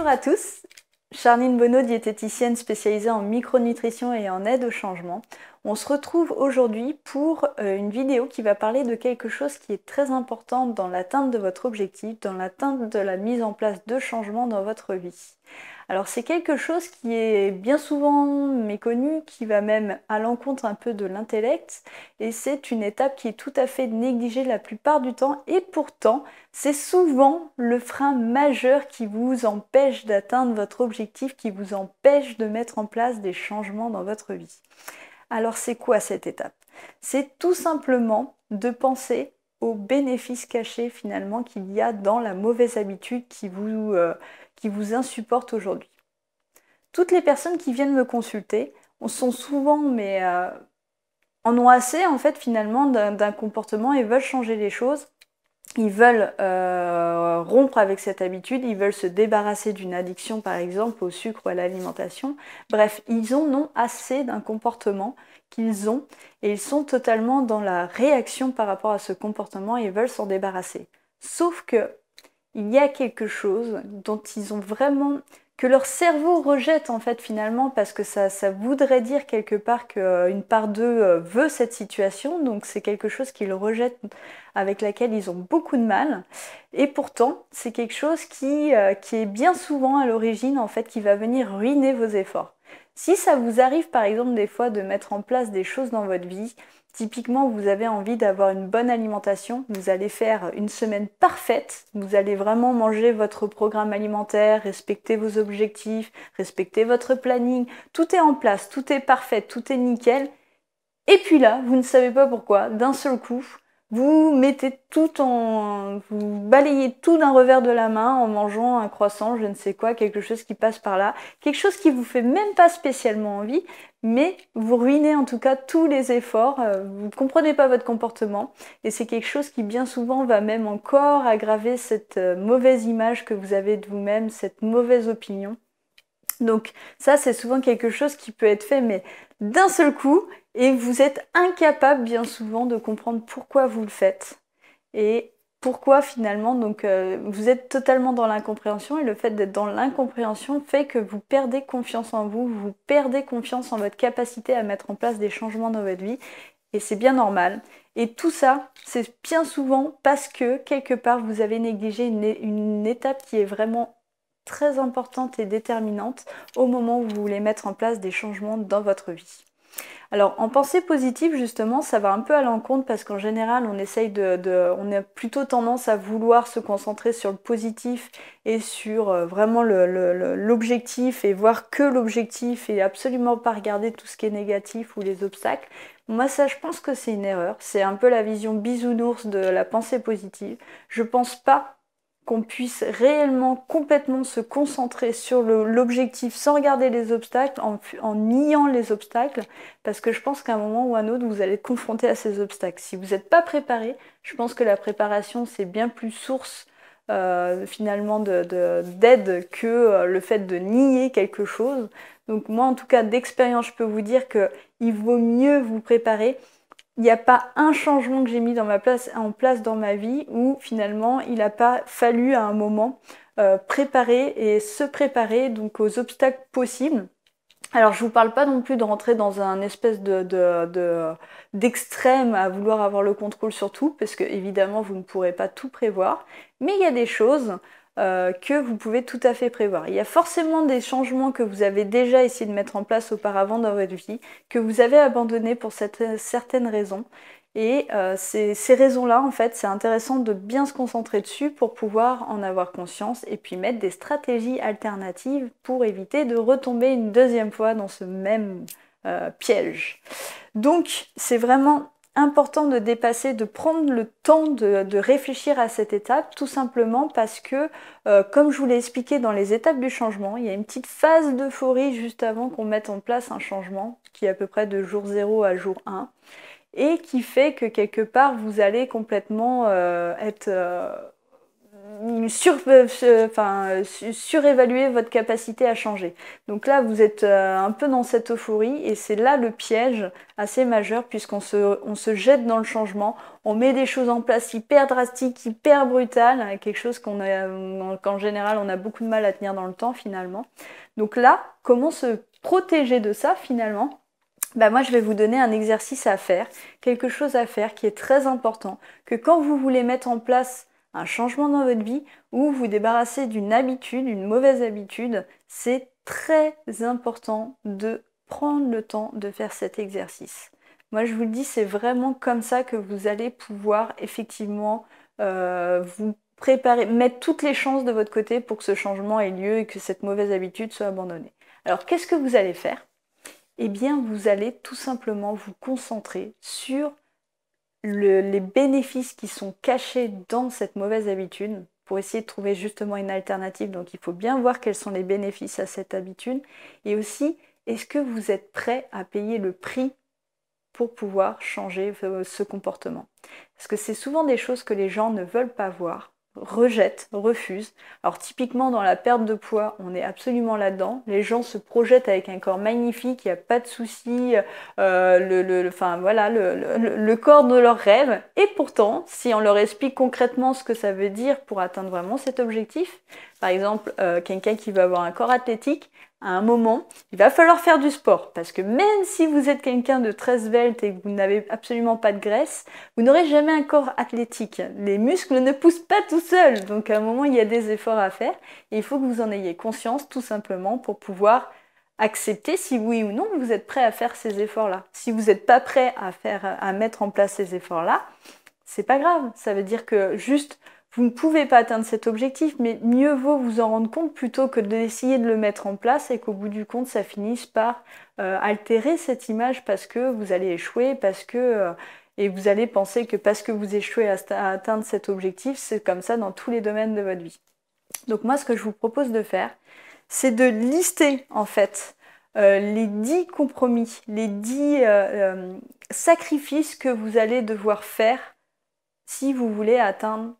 Bonjour à tous, Charline Bonneau, diététicienne spécialisée en micronutrition et en aide au changement. On se retrouve aujourd'hui pour une vidéo qui va parler de quelque chose qui est très important dans l'atteinte de votre objectif, dans l'atteinte de la mise en place de changements dans votre vie. Alors c'est quelque chose qui est bien souvent méconnu, qui va même à l'encontre un peu de l'intellect, et c'est une étape qui est tout à fait négligée la plupart du temps, et pourtant c'est souvent le frein majeur qui vous empêche d'atteindre votre objectif, qui vous empêche de mettre en place des changements dans votre vie. Alors c'est quoi cette étape? C'est tout simplement de penser aux bénéfices cachés finalement qu'il y a dans la mauvaise habitude qui vous insupporte aujourd'hui. Toutes les personnes qui viennent me consulter sont souvent, en ont assez en fait finalement d'un comportement et veulent changer les choses. Ils veulent rompre avec cette habitude, ils veulent se débarrasser d'une addiction par exemple au sucre ou à l'alimentation. Bref, ils en ont assez d'un comportement qu'ils ont et ils sont totalement dans la réaction par rapport à ce comportement et ils veulent s'en débarrasser. Sauf que il y a quelque chose dont ils ont vraiment que leur cerveau rejette en fait finalement parce que ça voudrait dire quelque part qu'une part d'eux veut cette situation, donc c'est quelque chose qu'ils rejettent, avec laquelle ils ont beaucoup de mal, et pourtant c'est quelque chose qui est bien souvent à l'origine en fait qui va venir ruiner vos efforts. Si ça vous arrive par exemple des fois de mettre en place des choses dans votre vie, typiquement, vous avez envie d'avoir une bonne alimentation, vous allez faire une semaine parfaite, vous allez vraiment manger votre programme alimentaire, respecter vos objectifs, respecter votre planning, tout est en place, tout est parfait, tout est nickel. Et puis là, vous ne savez pas pourquoi, d'un seul coup, vous balayez tout d'un revers de la main en mangeant un croissant, je ne sais quoi, quelque chose qui passe par là, quelque chose qui vous fait même pas spécialement envie, mais vous ruinez en tout cas tous les efforts, vous ne comprenez pas votre comportement, et c'est quelque chose qui bien souvent va même encore aggraver cette mauvaise image que vous avez de vous-même, cette mauvaise opinion. Donc ça, c'est souvent quelque chose qui peut être fait, mais d'un seul coup, et vous êtes incapable bien souvent de comprendre pourquoi vous le faites. Et pourquoi finalement, donc vous êtes totalement dans l'incompréhension, et le fait d'être dans l'incompréhension fait que vous perdez confiance en vous, vous perdez confiance en votre capacité à mettre en place des changements dans votre vie, et c'est bien normal. Et tout ça, c'est bien souvent parce que quelque part vous avez négligé une étape qui est vraiment très importante et déterminante au moment où vous voulez mettre en place des changements dans votre vie. Alors en pensée positive justement, ça va un peu à l'encontre parce qu'en général on on a plutôt tendance à vouloir se concentrer sur le positif et sur vraiment l'objectif et voir que l'objectif et absolument pas regarder tout ce qui est négatif ou les obstacles. Moi ça je pense que c'est une erreur, c'est un peu la vision bisounours de la pensée positive. Je pense pas qu'on puisse réellement complètement se concentrer sur l'objectif sans regarder les obstacles, en niant les obstacles, parce que je pense qu'à un moment ou à un autre, vous allez être confronté à ces obstacles. Si vous n'êtes pas préparé, je pense que la préparation, c'est bien plus source finalement d'aide que le fait de nier quelque chose. Donc moi, en tout cas, d'expérience, je peux vous dire qu'il vaut mieux vous préparer. Il n'y a pas un changement que j'ai mis en place dans ma vie où finalement il n'a pas fallu à un moment préparer et se préparer donc aux obstacles possibles. Alors je vous parle pas non plus de rentrer dans un espèce d'extrême à vouloir avoir le contrôle sur tout, parce que évidemment vous ne pourrez pas tout prévoir, mais il y a des choses que vous pouvez tout à fait prévoir. Il y a forcément des changements que vous avez déjà essayé de mettre en place auparavant dans votre vie, que vous avez abandonné pour certaines raisons. Et ces raisons-là, en fait, c'est intéressant de bien se concentrer dessus pour pouvoir en avoir conscience et puis mettre des stratégies alternatives pour éviter de retomber une deuxième fois dans ce même piège. Donc, c'est vraiment important de dépasser, de prendre le temps de réfléchir à cette étape, tout simplement parce que, comme je vous l'ai expliqué dans les étapes du changement, il y a une petite phase d'euphorie juste avant qu'on mette en place un changement, qui est à peu près de jour 0 à jour 1, et qui fait que quelque part vous allez complètement être surévaluer votre capacité à changer. Donc là, vous êtes un peu dans cette euphorie et c'est là le piège assez majeur puisqu'on se jette dans le changement, on met des choses en place hyper drastiques, hyper brutales, quelque chose qu'en général on a beaucoup de mal à tenir dans le temps finalement. Donc là, comment se protéger de ça finalement? Moi, je vais vous donner un exercice à faire, quelque chose à faire qui est très important, que quand vous voulez mettre en place un changement dans votre vie ou vous débarrasser d'une habitude, une mauvaise habitude, c'est très important de prendre le temps de faire cet exercice. Moi, je vous le dis, c'est vraiment comme ça que vous allez pouvoir effectivement vous préparer, mettre toutes les chances de votre côté pour que ce changement ait lieu et que cette mauvaise habitude soit abandonnée. Alors, qu'est-ce que vous allez faire? Eh bien, vous allez tout simplement vous concentrer sur les bénéfices qui sont cachés dans cette mauvaise habitude pour essayer de trouver justement une alternative. Donc, il faut bien voir quels sont les bénéfices à cette habitude. Et aussi, est-ce que vous êtes prêt à payer le prix pour pouvoir changer ce comportement? Parce que c'est souvent des choses que les gens ne veulent pas voir, rejettent, refusent. Alors typiquement dans la perte de poids, on est absolument là-dedans. Les gens se projettent avec un corps magnifique, il n'y a pas de souci, le corps de leurs rêves. Et pourtant, si on leur explique concrètement ce que ça veut dire pour atteindre vraiment cet objectif, par exemple quelqu'un qui veut avoir un corps athlétique, à un moment, il va falloir faire du sport. Parce que même si vous êtes quelqu'un de très svelte et que vous n'avez absolument pas de graisse, vous n'aurez jamais un corps athlétique. Les muscles ne poussent pas tout seuls. Donc à un moment, il y a des efforts à faire. Et il faut que vous en ayez conscience tout simplement pour pouvoir accepter si oui ou non vous êtes prêt à faire ces efforts-là. Si vous n'êtes pas prêt à mettre en place ces efforts-là, c'est pas grave. Ça veut dire que juste vous ne pouvez pas atteindre cet objectif, mais mieux vaut vous en rendre compte plutôt que d'essayer de le mettre en place et qu'au bout du compte, ça finisse par altérer cette image parce que vous allez échouer, et vous allez penser que parce que vous échouez à atteindre cet objectif, c'est comme ça dans tous les domaines de votre vie. Donc moi, ce que je vous propose de faire, c'est de lister en fait les 10 compromis, les 10 sacrifices que vous allez devoir faire si vous voulez atteindre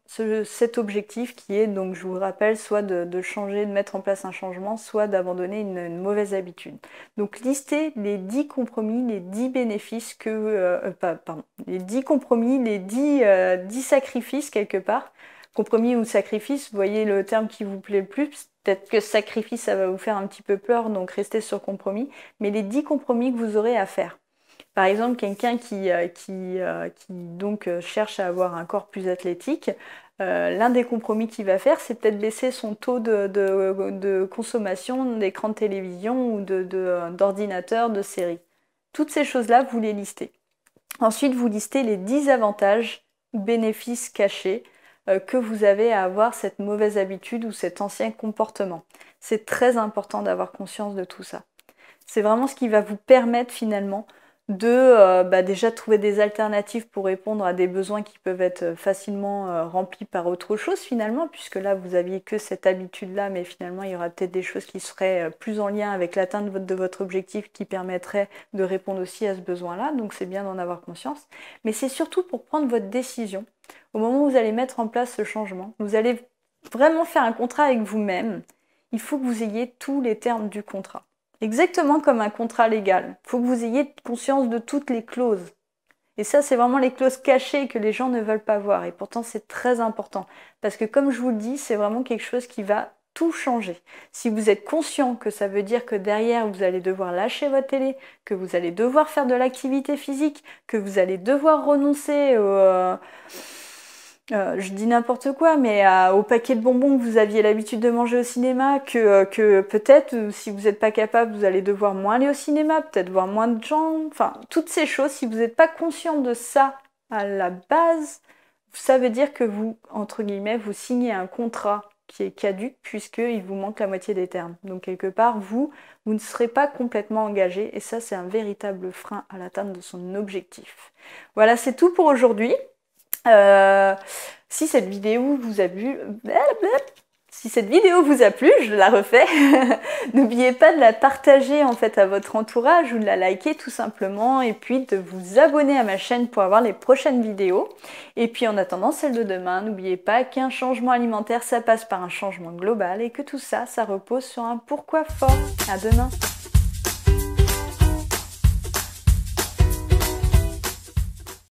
cet objectif qui est, donc je vous rappelle, soit de changer, de mettre en place un changement, soit d'abandonner une mauvaise habitude. Donc listez les 10 compromis, les 10 bénéfices les 10 compromis, les 10 sacrifices quelque part. Compromis ou sacrifice, vous voyez le terme qui vous plaît le plus. Peut-être que sacrifice, ça va vous faire un petit peu peur, donc restez sur compromis. Mais les 10 compromis que vous aurez à faire. Par exemple, quelqu'un qui cherche à avoir un corps plus athlétique, l'un des compromis qu'il va faire, c'est peut-être baisser son taux de consommation d'écran de télévision ou d'ordinateur, de séries. Toutes ces choses-là, vous les listez. Ensuite, vous listez les 10 avantages ou bénéfices cachés que vous avez à avoir cette mauvaise habitude ou cet ancien comportement. C'est très important d'avoir conscience de tout ça. C'est vraiment ce qui va vous permettre finalement de déjà trouver des alternatives pour répondre à des besoins qui peuvent être facilement remplis par autre chose finalement, puisque là vous aviez que cette habitude-là, mais finalement il y aura peut-être des choses qui seraient plus en lien avec l'atteinte de votre objectif qui permettraient de répondre aussi à ce besoin-là, donc c'est bien d'en avoir conscience. Mais c'est surtout pour prendre votre décision. Au moment où vous allez mettre en place ce changement, vous allez vraiment faire un contrat avec vous-même, il faut que vous ayez tous les termes du contrat. Exactement comme un contrat légal. Il faut que vous ayez conscience de toutes les clauses. Et ça, c'est vraiment les clauses cachées que les gens ne veulent pas voir. Et pourtant, c'est très important. Parce que comme je vous le dis, c'est vraiment quelque chose qui va tout changer. Si vous êtes conscient que ça veut dire que derrière, vous allez devoir lâcher votre télé, que vous allez devoir faire de l'activité physique, que vous allez devoir renoncer je dis n'importe quoi, mais au paquet de bonbons que vous aviez l'habitude de manger au cinéma, que peut-être, si vous n'êtes pas capable, vous allez devoir moins aller au cinéma, peut-être voir moins de gens, enfin, toutes ces choses, si vous n'êtes pas conscient de ça à la base, ça veut dire que vous, entre guillemets, vous signez un contrat qui est caduc, puisqu'il vous manque la moitié des termes. Donc, quelque part, vous ne serez pas complètement engagé, et ça, c'est un véritable frein à l'atteinte de son objectif. Voilà, c'est tout pour aujourd'hui. Si cette vidéo vous a plu, Si cette vidéo vous a plu, je la refais, n'oubliez pas de la partager en fait à votre entourage ou de la liker tout simplement et puis de vous abonner à ma chaîne pour avoir les prochaines vidéos. Et puis en attendant celle de demain, n'oubliez pas qu'un changement alimentaire ça passe par un changement global et que tout ça, ça repose sur un pourquoi fort. À demain!